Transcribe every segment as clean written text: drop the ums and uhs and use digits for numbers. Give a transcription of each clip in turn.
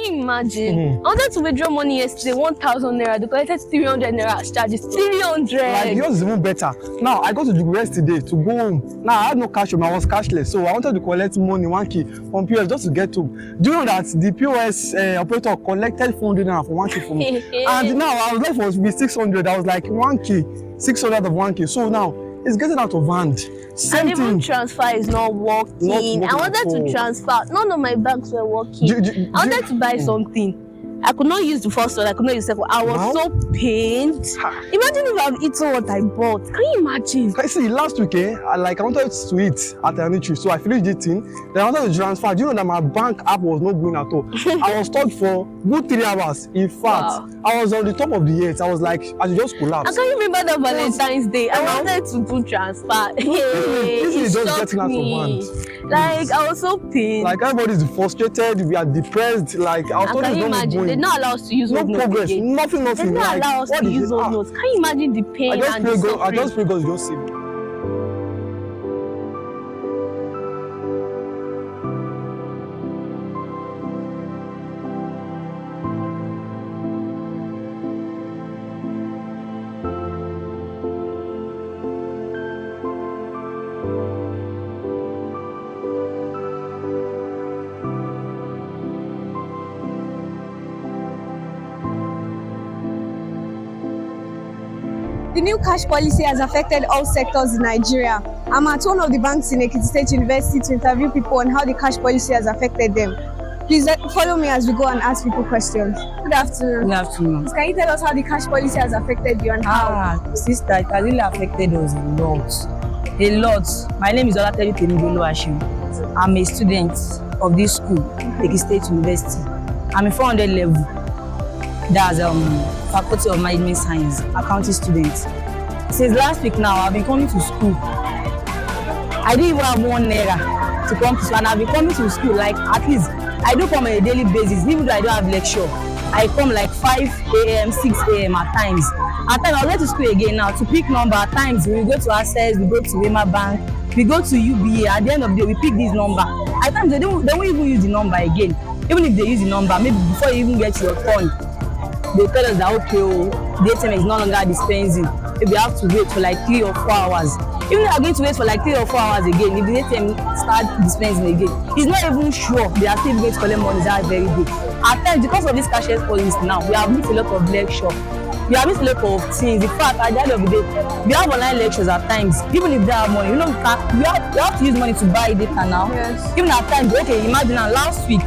you imagine? I wanted to withdraw money yesterday, 1,000 naira. They collected 300 naira as charges. 300. Like yours is even better. Now I got to the yesterday to go home. Now I had no cash, I was cashless, so I wanted to collect money 1k from POS just to get home. Do you know that the POS operator collected 400 naira for 1k from me? And now I was left with 600. I was like 1k, 600 of 1k. So now it's getting out of hand. Same and even thing. transfer is not working. I wanted to transfer. None of my banks were working. I wanted to buy something. I could not use the first one. I could not use the second one. I was so pained. Imagine if I've eaten what I bought. Can you imagine? See, last week, I wanted to eat at Ekiti, so I finished eating. Then I wanted to transfer. Do you know that my bank app was not going at all? I was stuck for good 3 hours. In fact, I was on the top of the earth. I was like, I just collapsed. I can't remember the Valentine's Day. I wanted to do transfer. This is just getting out of hand. Like, I was so pained. Like, everybody's frustrated, we are depressed. Like, our story is not imagine, going. they're not allowed us to use no those progress, notes. nothing. They're not allowed us to use those notes. Can you imagine the pain and the suffering? I just pray God don't save me. The new cash policy has affected all sectors in Nigeria. I'm at one of the banks in Ekiti State University to interview people on how the cash policy has affected them. Please follow me as we go and ask people questions. Good afternoon. Good afternoon. Please, can you tell us how the cash policy has affected you and how? Sister, it has really affected us a lot. A lot. My name is Olatelu Temidoluwashin. I'm a student of this school, Ekiti State University. I'm a 400 level. That's Faculty of Management Science, accounting student. Since last week now, I've been coming to school. I didn't even have 1 naira to come to school, and I've been coming to school like at least I do come on a daily basis, even though I don't have lecture. I come like 5 a.m., 6 a.m. at times. At times, I'll get to school again now to pick number. At times, we go to Access, we go to Wema Bank, we go to UBA. At the end of the day, we pick this number. At times, they won't even use the number again. Even if they use the number, maybe before you even get your turn, they tell us that okay, the ATM is no longer dispensing. Maybe you have to wait for like 3 or 4 hours. Even if you are going to wait for like 3 or 4 hours again, if the ATM start dispensing again, it's not even sure they are still going to collect money that very day. At times, because of this cashless policy now, we have missed a lot of lecture. We have missed a lot of things. In fact, at the end of the day, we have online lectures at times. Even if they have money, we have to use money to buy data now. Yes. Even at times, okay, imagine now, last week,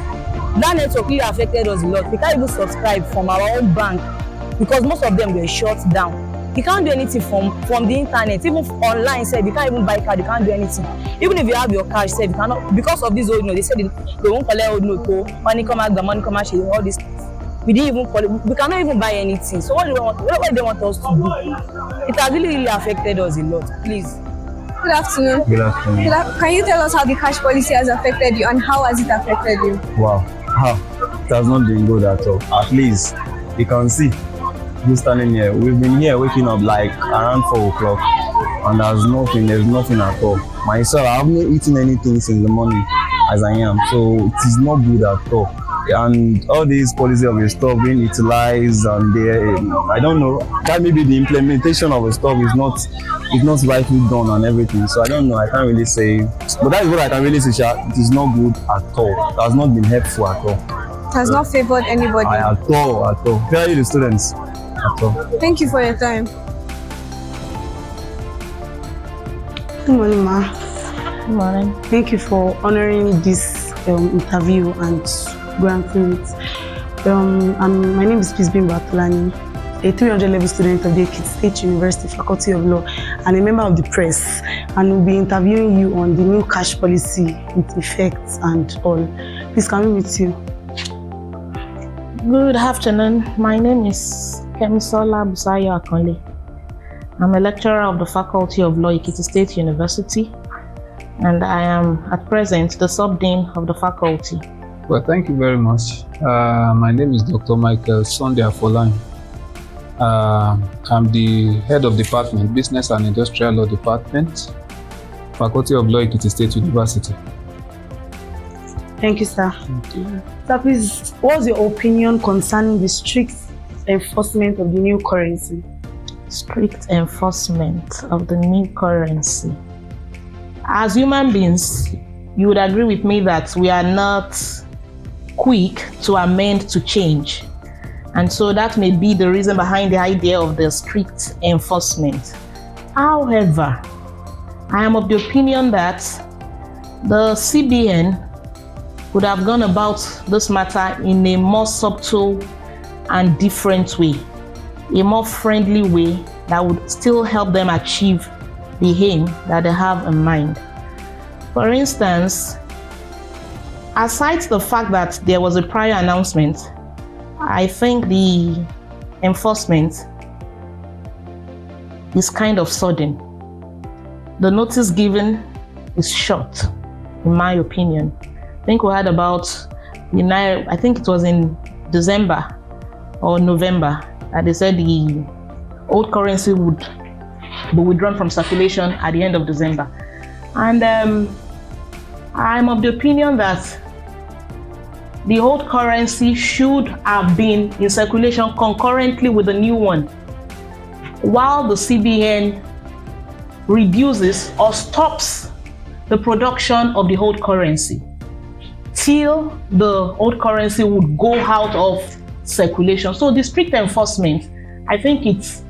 that network really affected us a lot. We can't even subscribe from our own bank because most of them were shut down. You can't do anything from the internet, even online. Said you can't even buy card. You can't do anything. Even if you have your cash, said you cannot because of this old note. They said they won't collect old note. Money come out, the money come out. All this. We didn't even call it. We cannot even buy anything. So what do they want us to do? It has really affected us a lot. Please. Good afternoon. Good afternoon. Can you tell us how the cash policy has affected you and how has it affected you? Wow. It has not been good at all. At least you can see you standing here. We've been here waking up like around 4 o'clock and there's nothing at all. Myself, I haven't eaten anything since the morning as I am. So it is not good at all. And all these policies of the stuff being utilized and I don't know, that maybe the implementation of the stuff is not rightly done and everything. So I don't know, I can't really say, but that is what I can really say, it is not good at all. It has not been helpful at all. It has not favored anybody? At all. Especially the students, at all. Thank you for your time. Good morning, ma. Good morning. Thank you for honoring this interview and granting it. My name is Pisbin Batulani, a 300 level student of the Ekiti State University Faculty of Law and a member of the press, and we'll be interviewing you on the new cash policy, its effects and all. Please, can we meet you? Good afternoon. My name is Kemisola Busayo Akonle. I'm a lecturer of the Faculty of Law, Ekiti State University, and I am at present the sub-dean of the faculty. Well, thank you very much. My name is Dr. Michael Sunday Afolani. I'm the head of department, Business and Industrial Law Department, Faculty of Law, Ekiti State University. Thank you, sir. Thank you. Sir, please, what's your opinion concerning the strict enforcement of the new currency? Strict enforcement of the new currency. As human beings, you would agree with me that we are not quick to amend to change. And so that may be the reason behind the idea of the strict enforcement. However, I am of the opinion that the CBN would have gone about this matter in a more subtle and different way, a more friendly way that would still help them achieve the aim that they have in mind. For instance, aside the fact that there was a prior announcement, I think the enforcement is kind of sudden. The notice given is short, in my opinion. I think we had about, I think it was in December or November, that they said the old currency would be withdrawn from circulation at the end of December. And I'm of the opinion that the old currency should have been in circulation concurrently with the new one, while the CBN reduces or stops the production of the old currency till the old currency would go out of circulation. So the strict enforcement, I think it's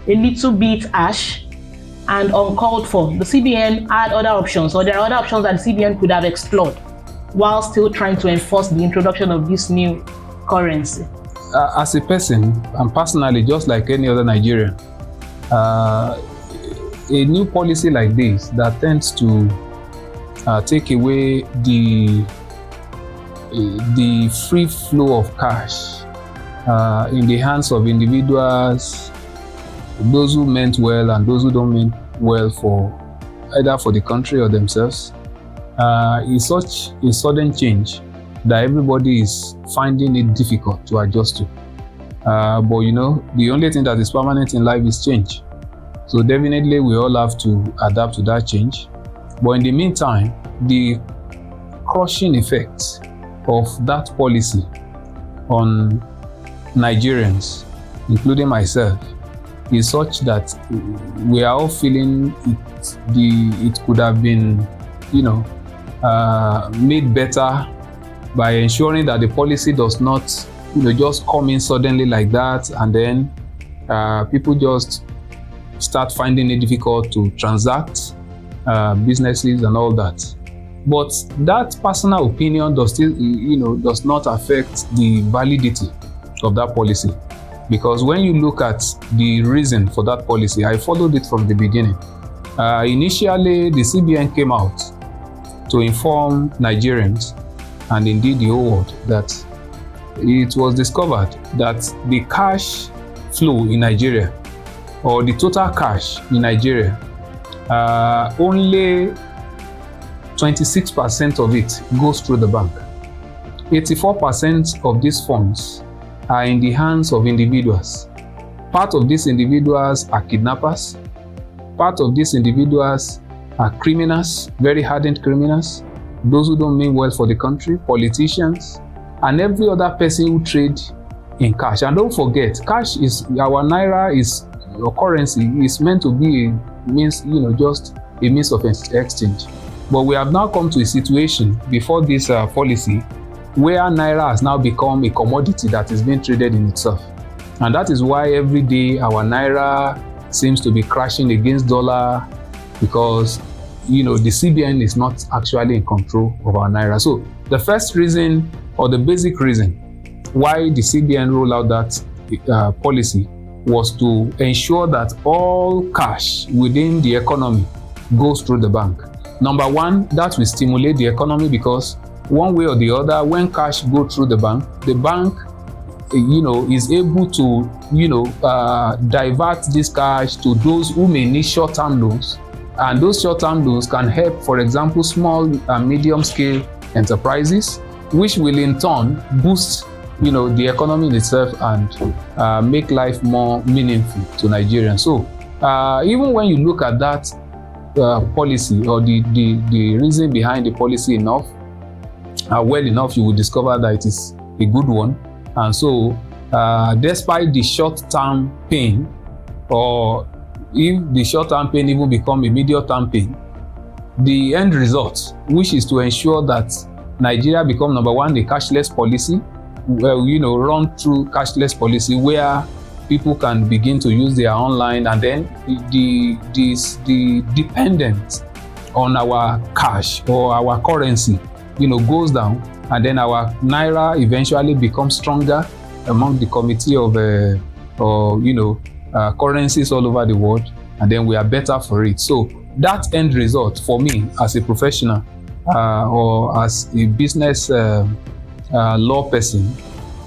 a little bit harsh and uncalled for. The CBN had other options, or there are other options that the CBN could have explored while still trying to enforce the introduction of this new currency. As a person, and personally, just like any other Nigerian, a new policy like this that tends to take away the free flow of cash in the hands of individuals, those who meant well and those who don't mean well for either for the country or themselves, is such a sudden change that everybody is finding it difficult to adjust to. But you know, the only thing that is permanent in life is change. So definitely we all have to adapt to that change. But in the meantime, the crushing effects of that policy on Nigerians, including myself, is such that we are all feeling it could have been, made better by ensuring that the policy does not, just come in suddenly like that, and then people just start finding it difficult to transact businesses and all that. But that personal opinion does not affect the validity of that policy. Because when you look at the reason for that policy, I followed it from the beginning. Initially, the CBN came out to inform Nigerians, and indeed the whole world, that it was discovered that the cash flow in Nigeria, or the total cash in Nigeria, only 26% of it goes through the bank. 84% of these funds are in the hands of individuals. Part of these individuals are kidnappers. Part of these individuals are criminals, very hardened criminals, those who don't mean well for the country, politicians, and every other person who trade in cash. And don't forget, cash is, our naira is, your currency is meant to be just a means of exchange. But we have now come to a situation before this policy where naira has now become a commodity that is being traded in itself. And that is why every day our naira seems to be crashing against dollar, because the CBN is not actually in control of our naira. So the first reason, or the basic reason why the CBN rolled out that policy was to ensure that all cash within the economy goes through the bank. Number one, that will stimulate the economy, because one way or the other, when cash go through the bank is able to divert this cash to those who may need short-term loans, and those short-term loans can help, for example, small and medium-scale enterprises, which will in turn boost the economy in itself and make life more meaningful to Nigerians. So even when you look at that policy, or the reason behind the policy enough, well enough, you will discover that it is a good one. And so, despite the short-term pain, or if the short-term pain even become a medium-term pain, the end result, which is to ensure that Nigeria become number one, the cashless policy, run through cashless policy where people can begin to use their online, and then the dependence on our cash or our currency, goes down, and then our naira eventually becomes stronger among the committee of currencies all over the world, and then we are better for it. So that end result for me as a professional or as a business law person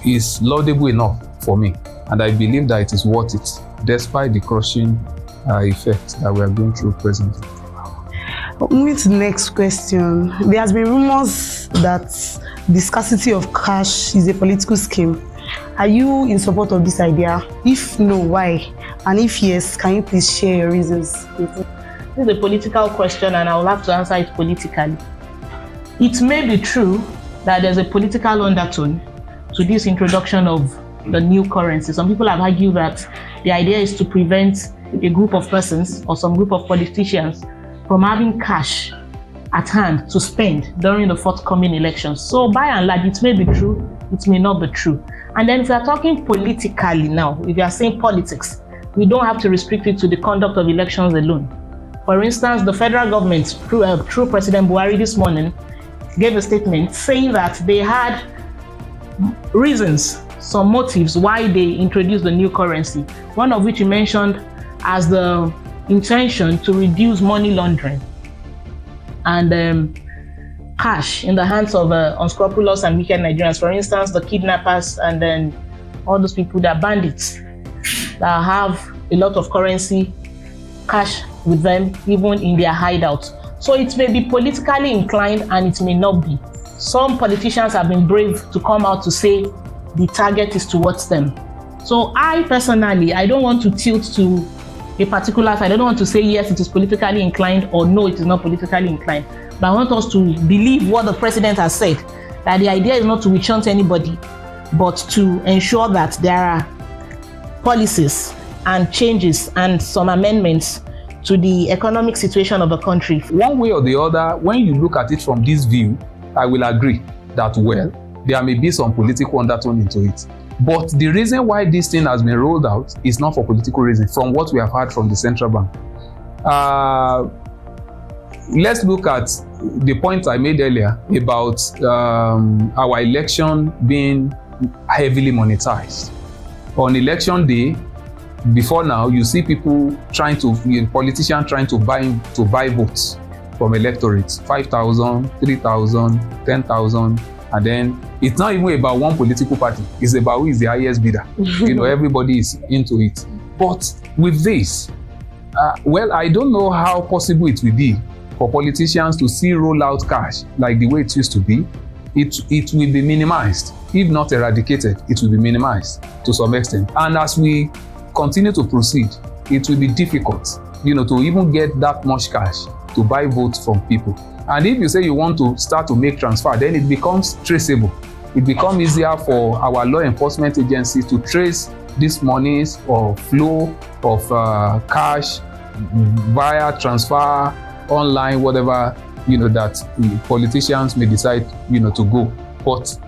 is laudable enough for me, and I believe that it is worth it despite the crushing effect that we are going through presently. Moving to the next question, there has been rumors that the scarcity of cash is a political scheme. Are you in support of this idea? If no, why? And if yes, can you please share your reasons? This is a political question, and I will have to answer it politically. It may be true that there's a political undertone to this introduction of the new currency. Some people have argued that the idea is to prevent a group of persons or some group of politicians from having cash at hand to spend during the forthcoming elections. So by and large, it may be true, it may not be true. And then if we are talking politically now, if you are saying politics, we don't have to restrict it to the conduct of elections alone. For instance, the federal government, through President Buhari this morning, gave a statement saying that they had reasons, some motives why they introduced the new currency. One of which you mentioned as the intention to reduce money laundering and cash in the hands of unscrupulous and wicked Nigerians. For instance, the kidnappers and then all those people that are bandits that have a lot of currency, cash with them, even in their hideouts. So it may be politically inclined and it may not be. Some politicians have been brave to come out to say the target is towards them. So I personally, I don't want to tilt to a particular side. I don't want to say yes, it is politically inclined or no, it is not politically inclined. But I want us to believe what the president has said, that the idea is not to witch hunt anybody, but to ensure that there are policies and changes and some amendments to the economic situation of the country. One way or the other, when you look at it from this view, I will agree that, well, there may be some political undertone into it. But the reason why this thing has been rolled out is not for political reasons, from what we have heard from the central bank. Let's look at the point I made earlier about our election being heavily monetized. On election day, before now, you see people politicians trying to buy votes from electorates, 5,000, 3,000, 10,000, and then it's not even about one political party. It's about who is the highest bidder. Everybody is into it. But with this, well, I don't know how possible it will be for politicians to still roll out cash like the way it used to be. It will be minimized. If not eradicated, it will be minimized to some extent. And as we continue to proceed, it will be difficult, to even get that much cash to buy votes from people. And if you say you want to start to make transfer, then it becomes traceable. It becomes easier for our law enforcement agencies to trace these monies or flow of cash via transfer, online, whatever, that politicians may decide, to go. But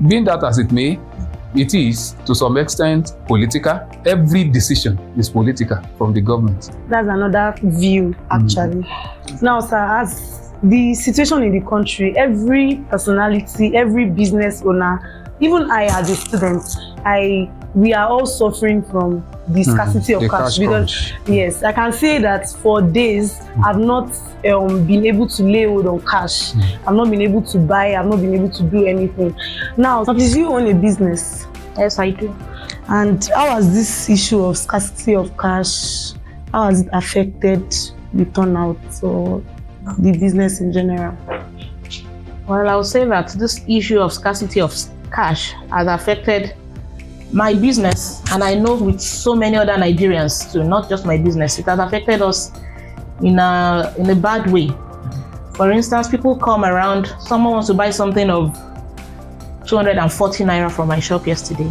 being that as it may, it is to some extent political. Every decision is political from the government. That's another view, actually. Now, sir, as the situation in the country, every personality, every business owner, even I as a student, we are all suffering from the scarcity of cash because yes, I can say that for days I've not been able to lay hold on cash. I've not been able to buy, I've not been able to do anything. Now, did you own a business? Yes, I do. And how has this issue of scarcity of cash, how has it affected the turnout or the business in general? Well, I would say that this issue of scarcity of cash has affected my business, and I know with so many other Nigerians too, not just my business. It has affected us in a bad way. For instance, people come around, someone wants to buy something of 240 naira from my shop yesterday.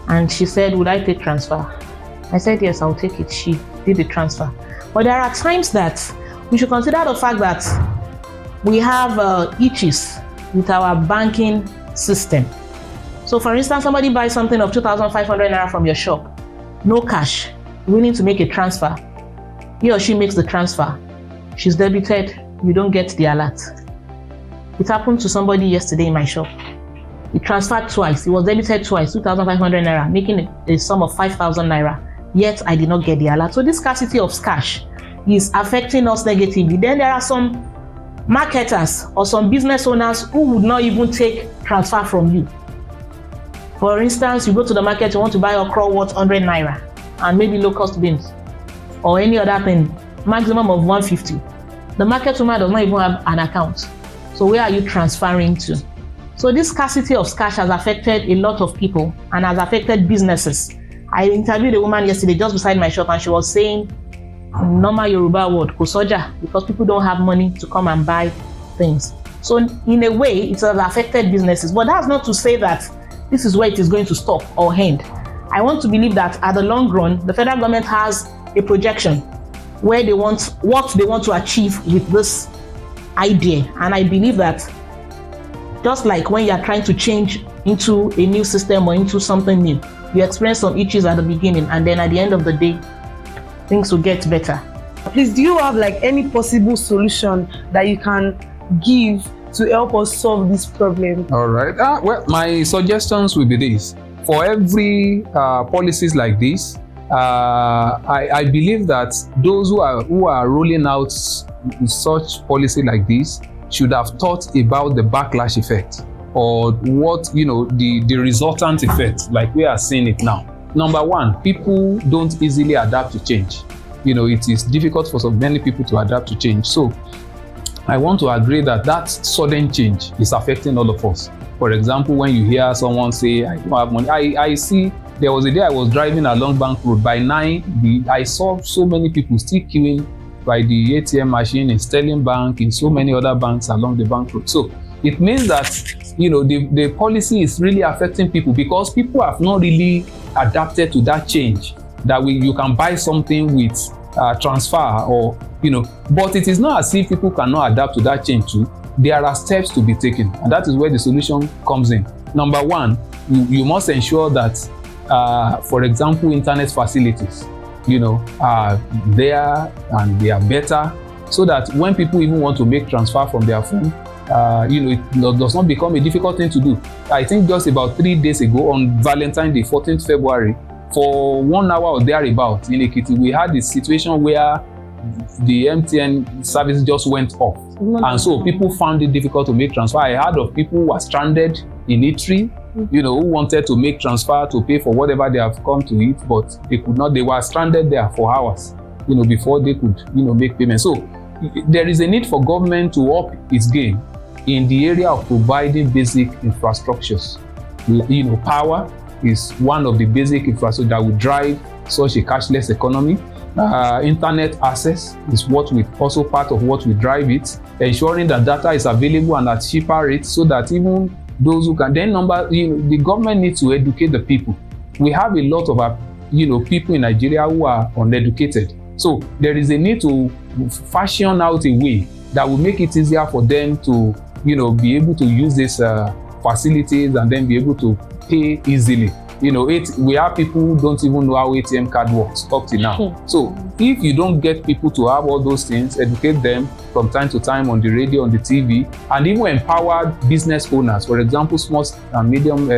And she said, would I take transfer? I said, yes, I'll take it. She did the transfer. But there are times that we should consider the fact that we have issues with our banking system. So for instance, somebody buys something of 2,500 naira from your shop, no cash, willing to make a transfer. He or she makes the transfer. She's debited, you don't get the alert. It happened to somebody yesterday in my shop. He transferred twice, he was debited twice, 2,500 naira, making a sum of 5,000 naira. Yet I did not get the alert. So this scarcity of cash is affecting us negatively. Then there are some marketers or some business owners who would not even take transfer from you. For instance, you go to the market, you want to buy okra worth 100 naira and maybe low cost beans or any other thing, maximum of 150. The market woman does not even have an account. So where are you transferring to? So this scarcity of cash has affected a lot of people and has affected businesses. I interviewed a woman yesterday just beside my shop and she was saying, normal Yoruba word, kosoja, because people don't have money to come and buy things. So in a way, it has affected businesses. But that's not to say that this is where it is going to stop or end. I want to believe that at the long run, the federal government has a projection where they want, what they want to achieve with this idea. And I believe that just like when you are trying to change into a new system or into something new, you experience some issues at the beginning and then at the end of the day, things will get better. Please, do you have like any possible solution that you can give to help us solve this problem? All right. Well, my suggestions will be this. For every policies like this, I believe that those who are rolling out such policy like this should have thought about the backlash effect or what, the resultant effect, like we are seeing it now. Number one, people don't easily adapt to change. It is difficult for so many people to adapt to change. So I want to agree that sudden change is affecting all of us. For example, when you hear someone say, I don't have money, I see, there was a day I was driving along Bank Road. By 9, I saw so many people still queuing by the ATM machine in Sterling Bank, in so many other banks along the Bank Road. So it means that, the policy is really affecting people because people have not really adapted to that change, that you can buy something with transfer or, but it is not as if people cannot adapt to that change too. There are steps to be taken, and that is where the solution comes in. Number one, you must ensure that, for example, internet facilities, are there and they are better, so that when people even want to make transfer from their phone, it does not become a difficult thing to do. I think just about 3 days ago on Valentine's Day, 14th February, for 1 hour or thereabout in Ekiti, we had this situation where the MTN service just went off. And so people found it difficult to make transfer. I heard of people who were stranded in Italy, who wanted to make transfer to pay for whatever they have come to eat, but they could not. They were stranded there for hours, before they could, make payment. So there is a need for government to up its game in the area of providing basic infrastructures. Power is one of the basic infrastructure that will drive such a cashless economy. Internet access is also part of what will drive it, ensuring that data is available and at cheaper rates, so that even those who can the government needs to educate the people. We have a lot of people in Nigeria who are uneducated, so there is a need to fashion out a way that will make it easier for them to be able to use these facilities and then be able to pay easily. We have people who don't even know how ATM card works up to now. So if you don't get people to have all those things, educate them from time to time on the radio, on the TV, and even empower business owners, for example, small and medium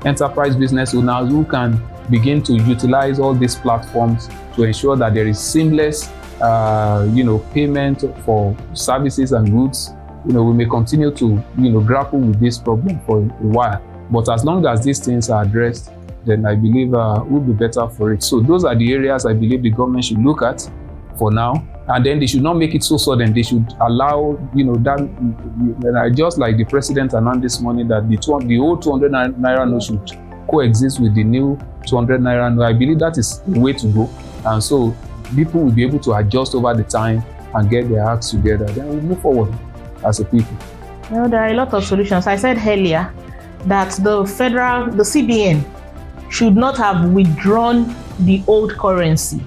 enterprise business owners who can begin to utilize all these platforms to ensure that there is seamless payment for services and goods. We may continue to grapple with this problem for a while, but as long as these things are addressed, then I believe we'll be better for it. So those are the areas I believe the government should look at for now, and then they should not make it so sudden. They should allow that just like the president announced this morning that the old 200 naira note should coexist with the new 200 naira note. I believe that is the way to go, and so people will be able to adjust over the time and get their acts together. Then we'll move forward. as a people? There are a lot of solutions. I said earlier that the CBN should not have withdrawn the old currency.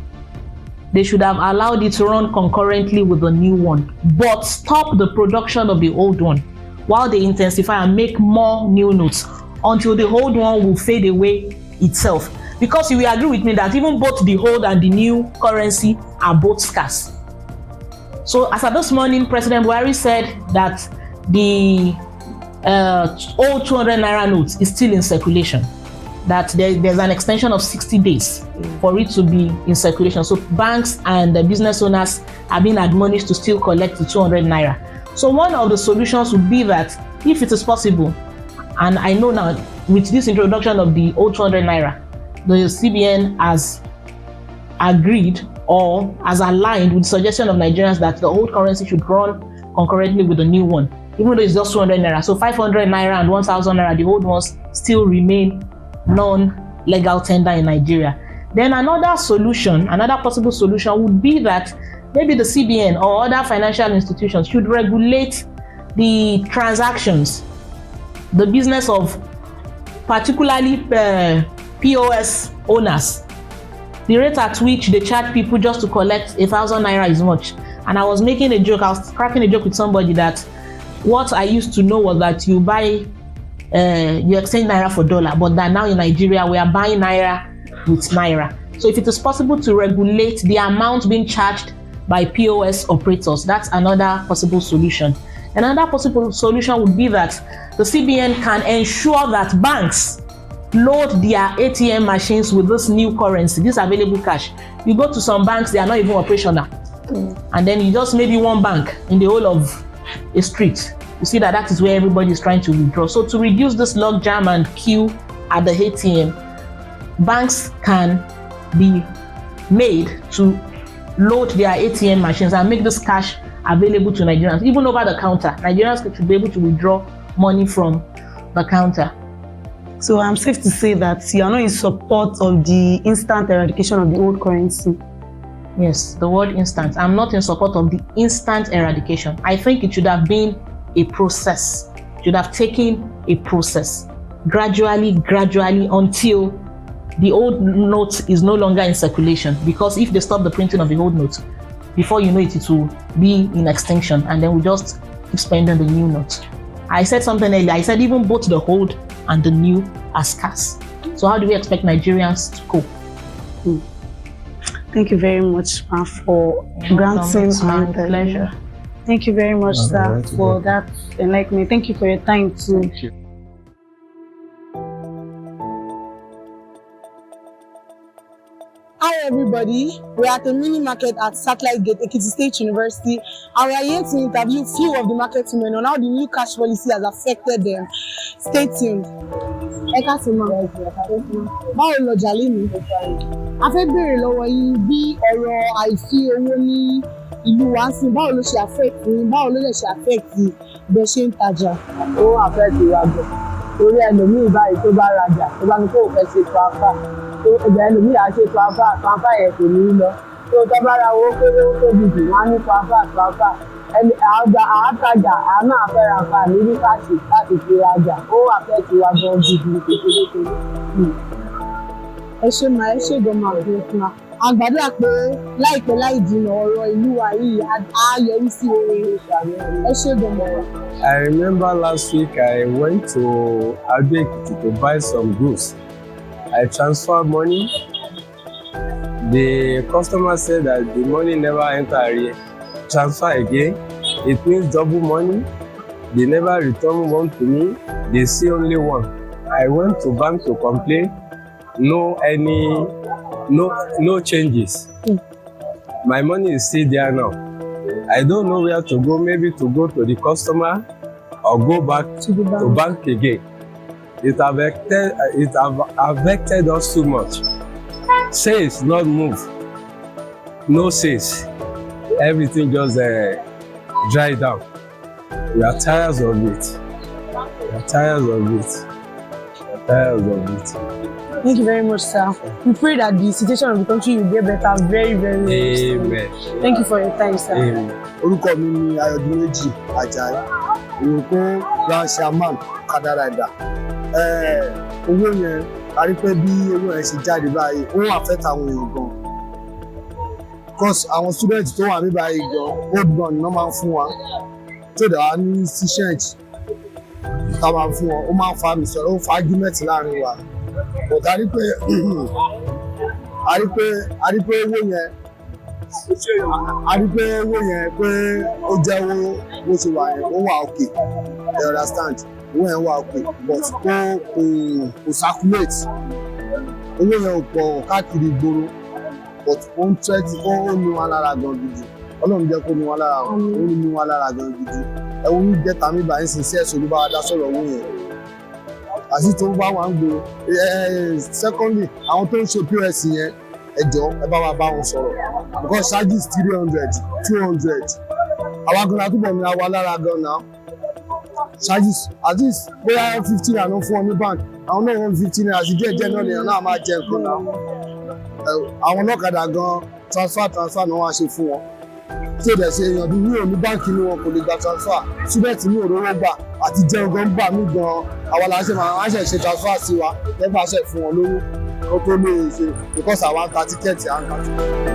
They should have allowed it to run concurrently with the new one, but stop the production of the old one while they intensify and make more new notes until the old one will fade away itself. Because you will agree with me that even both the old and the new currency are both scarce. So as of this morning, President Buhari said that the old 200 naira note is still in circulation, that there's an extension of 60 days for it to be in circulation. So banks and the business owners are being admonished to still collect the 200 naira. So one of the solutions would be that if it is possible, and I know now with this introduction of the old 200 naira, the CBN has agreed or has aligned with the suggestion of Nigerians that the old currency should run concurrently with the new one, even though it's just 200 naira. So 500 naira and 1,000 naira, the old ones still remain non-legal tender in Nigeria. Then another possible solution would be that maybe the CBN or other financial institutions should regulate the transactions, the business of particularly POS owners. The rate at which they charge people just to collect 1,000 naira is much. And I was making a joke, I was cracking a joke with somebody that what I used to know was that you exchange naira for dollar, but that now in Nigeria we are buying naira with naira. So if it is possible to regulate the amount being charged by POS operators, that's another possible solution. Another possible solution would be that the CBN can ensure that banks load their ATM machines with this new currency, this available cash. You go to some banks, they are not even operational. And then you just maybe one bank in the whole of a street. You see that is where everybody is trying to withdraw. So to reduce this log jam and queue at the ATM, banks can be made to load their ATM machines and make this cash available to Nigerians, even over the counter. Nigerians should be able to withdraw money from the counter. So I'm safe to say that you are not in support of the instant eradication of the old currency. Yes, the word instant. I'm not in support of the instant eradication. I think it should have been a process. It should have taken a process. Gradually, until the old note is no longer in circulation. Because if they stop the printing of the old note, before you know it, it will be in extinction, and then we just keep spending the new note. I said something earlier. I said even both the old and the new are scarce. So how do we expect Nigerians to cope? Thank you very much, Ma, for granting my pleasure. Thank you very much, sir, for that enlightenment. Thank you for your time too. Thank you. Hi everybody, we are at a mini market at Satellite Gate, Ekiti State University, and we are here to interview few of the market women on how the new cash policy has affected them. Stay tuned. Báwo lọjà lénìí? A fẹ́ béèrè lọ́wọ́ yín bí ọ̀rọ̀ àìsí owó ní ìlú wa ń sìn, báwo ló ṣe affect yín, báwo ló lè ṣe affect bẹ́ẹ̀ ṣe ń tajà. Ó affect wa gan. Torí ẹlòmíì báyìí tó bá rajà, tó bá ní kó fẹ́ ṣe transfer. Ẹgbẹ́ ẹlòmíì á ṣe transfer yẹn kò ní lọ. Tó tọ́ bá ra owó kéré ó tóbi jù, wọ́n á ní transfer. Ẹni àátajà àánú àfẹ́rànfà níbi káàṣì láti fi rajà. Ó affect wa gan gidi kékeré. Ẹ ṣe máa, ẹ ṣe gan máa fi fún wa. A gbàdúrà pé láìpẹ́ láì jìnnà ọ̀rọ̀ ìlú wa yìí á yọrí sí oore. Ẹ ṣe gan mọ́. I remember last week I went to Ekiti to buy some goods. I transferred money. The customer said that the money never entered here. Transfer again. It means double money. They never return one to me. They see only one. I went to bank to complain. No changes. My money is still there now. I don't know where to go. Maybe to go to the customer or go back to bank again. It affected us too much. Sales not move. No sales. Everything just dry down. We are tired of it. We are tired of it. We are tired of it. Thank you very much, sir. We pray that the situation of the country will get better very, very, very soon. Amen. Thank you for your time, sir. Amen. Orúkọ mi ni Ayọ̀dúnméjì Ajayi, Ìrókò Grand Chairman Kadarada. Owó yẹn, a rí pé bí owó yẹn ṣe jáde báyìí, ó wà affect àwọn èèyàn gan. Because àwọn students tó wà ní báyìí gan, old gun ni wọ́n máa ń fún wa. Tó dẹ̀ wá ní student tá a máa ń fún wọn, ó máa ń fa ìsọ̀rọ̀, ó fa argument láàrin wa. But a rí pé owó yẹn pé ó jẹ́ owó bó ṣe wà yẹn, ó wà okay, you understand? Owó yẹn wà okay, but kò circulate. Owó yẹn ò pọ̀ káàkiri ìgboro, but ó ń tẹ́tí, ó ní wọn lára gan gidi. Ọlọ́run jẹ́ kó ní wọn lára, ó ní wọn lára gan gidi. Ẹ̀wọ̀n mi jẹ́ tàmí báyìí sì sí ẹ̀sùn olúbáwá dá sọ̀rọ̀ owó yẹn. Àti tó bá wà ń gbòòrò. Secondly, àwọn tó ń ṣe POS yẹn, ẹ jọ̀ọ́ ẹ bá wa bá wọn sọ̀rọ̀, because charges 300, 200. Àwa gan-an túbọ̀ ní àwa lára gan-an. Charges at least bóyá 50 naira ló fún ọ ní bank, àwọn náà wọ́n 15 naira sí díẹ̀ náà lèèyàn náà máa jẹ nǹkan náà. Àwọn ọlọ́kadà gan transfer náà wá ṣe fún wọn. Tí ó dẹ̀ ṣe èèyàn bí ní òní báńkì ni wọn kò lè gba transfer, student ní òróró gbà àti jẹun gan gbà mí gan, àwa la ṣe máa ṣe transfer sí wa lẹ́gbàá ṣe fún wọn lówó ó tó lè ṣe because àwa ń ta tíkẹ́ẹ̀tì à ń ta tíkẹ́ẹ̀tì.